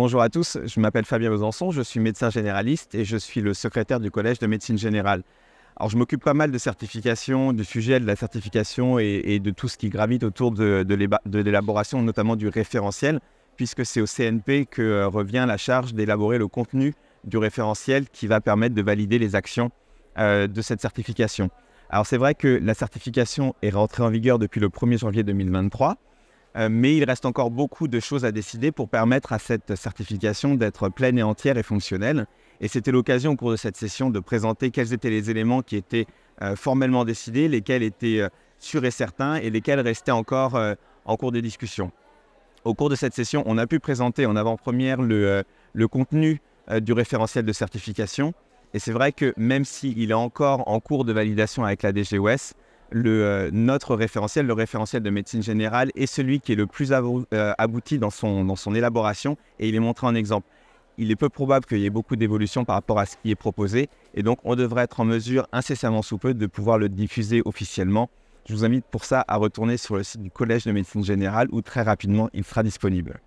Bonjour à tous, je m'appelle Fabien Besançon, je suis médecin généraliste et je suis le secrétaire du Collège de médecine générale. Alors je m'occupe pas mal de certification, du sujet de la certification et de tout ce qui gravite autour de l'élaboration, notamment du référentiel, puisque c'est au CNP que revient la charge d'élaborer le contenu du référentiel qui va permettre de valider les actions de cette certification. Alors c'est vrai que la certification est rentrée en vigueur depuis le 1er janvier 2023, mais il reste encore beaucoup de choses à décider pour permettre à cette certification d'être pleine et entière et fonctionnelle. Et c'était l'occasion au cours de cette session de présenter quels étaient les éléments qui étaient formellement décidés, lesquels étaient sûrs et certains et lesquels restaient encore en cours de discussion. Au cours de cette session, on a pu présenter en avant-première le contenu du référentiel de certification. Et c'est vrai que même s'il est encore en cours de validation avec la DGOS, notre référentiel, le référentiel de médecine générale, est celui qui est le plus abouti dans son élaboration et il est montré en exemple. Il est peu probable qu'il y ait beaucoup d'évolutions par rapport à ce qui est proposé et donc on devrait être en mesure incessamment sous peu de pouvoir le diffuser officiellement. Je vous invite pour ça à retourner sur le site du Collège de médecine générale où très rapidement il sera disponible.